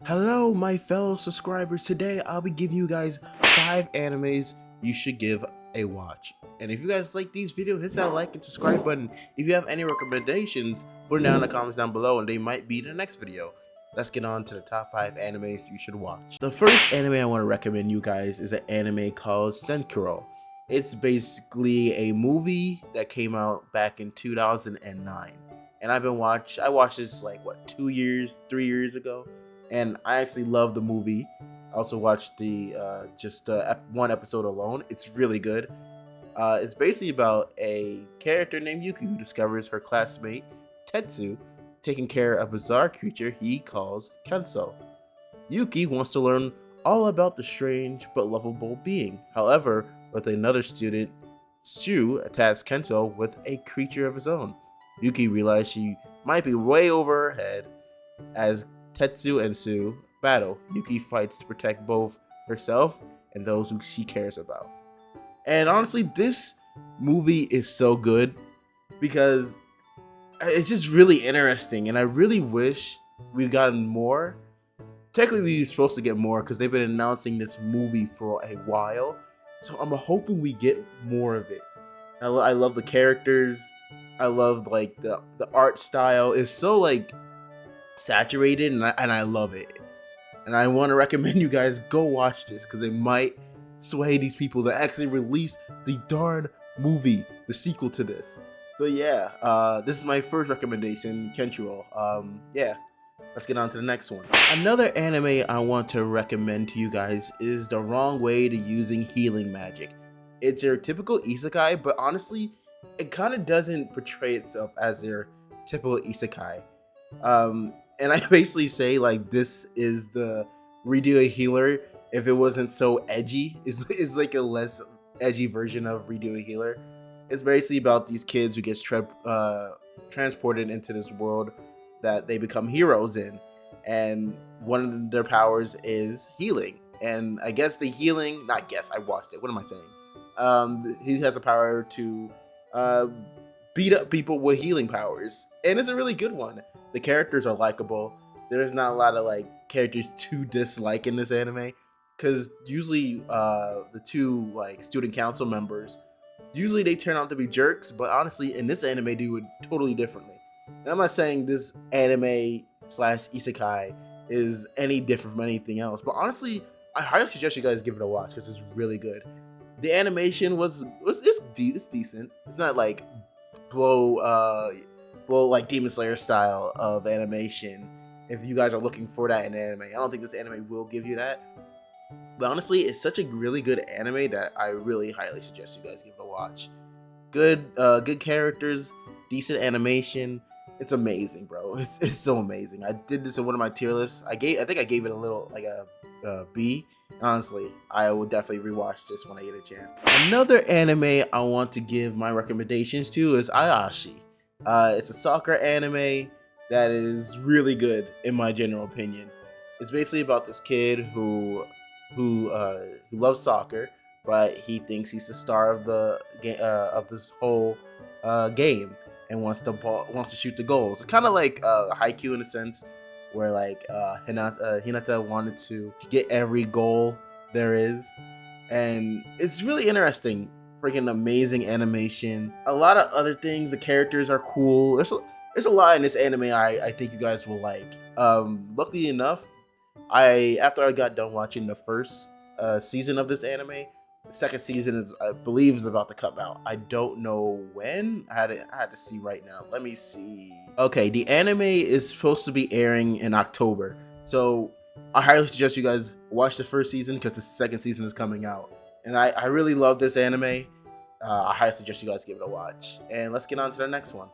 Hello, my fellow subscribers. Today, I'll be giving you guys 5 animes you should give a watch. And if you guys like these videos, hit that like and subscribe button. If you have any recommendations, put them down in the comments down below and they might be in the next video. Let's get on to the top 5 animes you should watch. The first anime I want to recommend you guys is an anime called Senkiro. It's basically a movie that came out back in 2009. And I watched this like, what, 2 years, 3 years ago? And I actually love the movie. I also watched the one episode alone. It's really good. It's basically about a character named Yuki who discovers her classmate Tetsu taking care of a bizarre creature he calls Kenso. Yuki wants to learn all about the strange but lovable being. However, with another student, Shu attacks Kenso with a creature of his own. Yuki realizes she might be way over her head as Tetsu and Sue battle. Yuki fights to protect both herself and those who she cares about. And honestly, this movie is so good because it's just really interesting, and I really wish we've gotten more. Technically, we were supposed to get more because they've been announcing this movie for a while, so I'm hoping we get more of it. I love the characters. I love like the art style. It's so like saturated, and I love it. And I want to recommend you guys go watch this because it might sway these people to actually release the darn movie, the sequel to this. So yeah, this is my first recommendation, Crunchyroll. Yeah, let's get on to the next one. Another anime I want to recommend to you guys is The Wrong Way to Using Healing Magic. It's your typical isekai, but honestly, it kind of doesn't portray itself as their typical isekai. And I basically say like this is the Redo a Healer if it wasn't so edgy. It's like a less edgy version of Redo a Healer. It's basically about these kids who gets transported into this world that they become heroes in, and one of their powers is healing. And I guess the healing, not guess, I watched it. What am I saying? He has a power to beat up people with healing powers, and it's a really good one. The characters are likable. There's not a lot of like characters to dislike in this anime, because usually the two like student council members, usually they turn out to be jerks, but honestly in this anime they do it totally differently. And I'm not saying this anime slash isekai is any different from anything else, but honestly I highly suggest you guys give it a watch because it's really good. The animation it's decent. It's not like blow like Demon Slayer style of animation. If you guys are looking for that in anime, I don't think this anime will give you that. But honestly, it's such a really good anime that I really highly suggest you guys give it a watch. Good characters, decent animation. It's amazing, bro. It's so amazing. I did this in one of my tier lists. I think I gave it a little like a B. Honestly, I will definitely rewatch this when I get a chance. Another anime I want to give my recommendations to is Ayashi. It's a soccer anime that is really good in my general opinion. It's basically about this kid who loves soccer, but he thinks he's the star of the of this whole game and wants to shoot the goals. It's kind of like Haikyuu in a sense, where like Hinata wanted to get every goal there is, and it's really interesting. Freaking amazing animation. A lot of other things. The characters are cool. There's a lot in this anime I think you guys will like. Luckily enough, after I got done watching the first season of this anime, the second season I believe is about to come out. I don't know when. I had to see right now. Let me see. Okay, the anime is supposed to be airing in October, so I highly suggest you guys watch the first season because the second season is coming out. And I really love this anime. I highly suggest you guys give it a watch. And let's get on to the next one.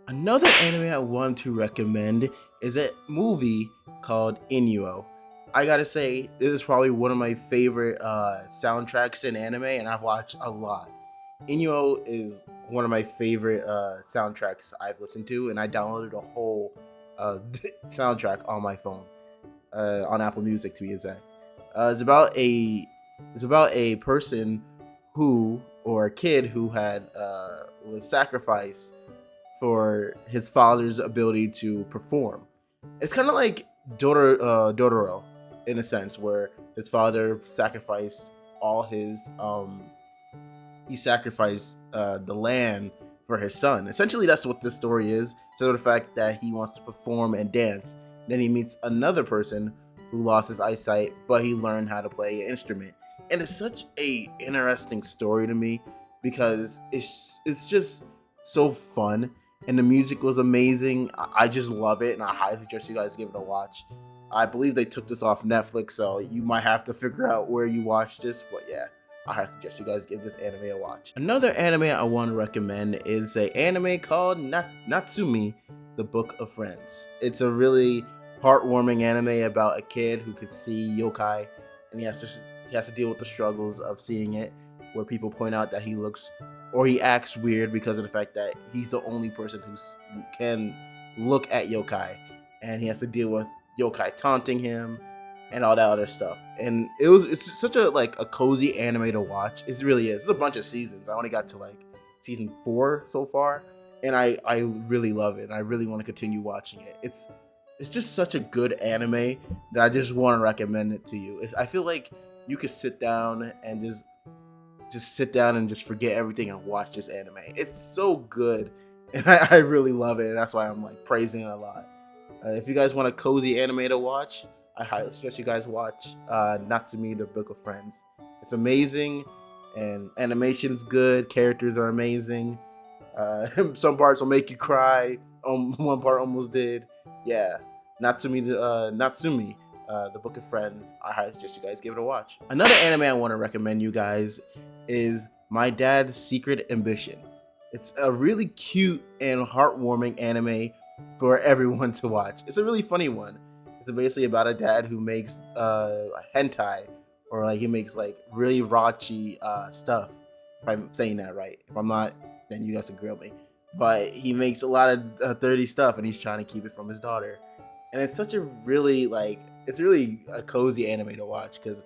Another anime I want to recommend is a movie called Inuo. I gotta say, this is probably one of my favorite soundtracks in anime, and I've watched a lot. Inuo is one of my favorite soundtracks I've listened to, and I downloaded a whole soundtrack on my phone, on Apple Music to be exact. It's about a person or a kid who was sacrificed for his father's ability to perform. It's kind of like Dotoro, in a sense, where his father sacrificed all his he sacrificed the land for his son. Essentially, that's what this story is. So the fact that he wants to perform and dance, then he meets another person who lost his eyesight, but he learned how to play an instrument. And it's such a interesting story to me because it's just so fun, and the music was amazing. I just love it, and I highly suggest you guys give it a watch. I believe they took this off Netflix, so you might have to figure out where you watch this, but yeah. I highly suggest you guys give this anime a watch. Another anime I want to recommend is an anime called Natsumi, the Book of Friends. It's a really heartwarming anime about a kid who could see yokai, and he has to deal with the struggles of seeing it, where people point out that he looks or he acts weird because of the fact that he's the only person who can look at yokai, and he has to deal with yokai taunting him and all that other stuff. And it's such a a cozy anime to watch. It really is. It's a bunch of seasons. I only got to season 4 so far, and I really love it, and I really want to continue watching it. It's just such a good anime that I just want to recommend it to you. I feel like you could sit down and just sit down and just forget everything and watch this anime. It's so good, and I really love it, and that's why I'm praising it a lot. If you guys want a cozy anime to watch, I highly suggest you guys watch Natsumi, the Book of Friends. It's amazing, and animation's good. Characters are amazing. Some parts will make you cry. One part almost did. Yeah, Natsumi, the Book of Friends. I highly suggest you guys give it a watch. Another anime I want to recommend you guys is My Dad's Secret Ambition. It's a really cute and heartwarming anime for everyone to watch. It's a really funny one. It's basically about a dad who makes hentai, or he makes really raunchy stuff. If I'm saying that right. If I'm not, then you guys can grill me. But he makes a lot of dirty stuff, and he's trying to keep it from his daughter. And it's such a really it's really a cozy anime to watch because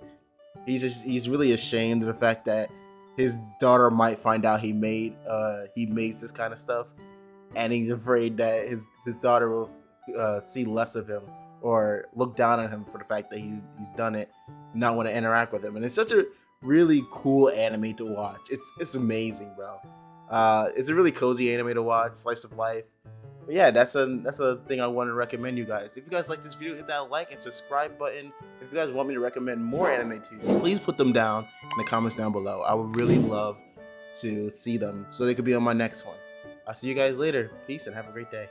he's really ashamed of the fact that his daughter might find out he makes this kind of stuff, and he's afraid that his daughter will see less of him or look down on him for the fact that he's done it, and not want to interact with him. And it's such a really cool anime to watch. It's amazing, bro. It's a really cozy anime to watch, slice of life. But yeah, that's a thing I want to recommend you guys. If you guys like this video, hit that like and subscribe button. If you guys want me to recommend more anime to you, please put them down in the comments down below. I would really love to see them so they could be on my next one. I'll see you guys later. Peace and have a great day.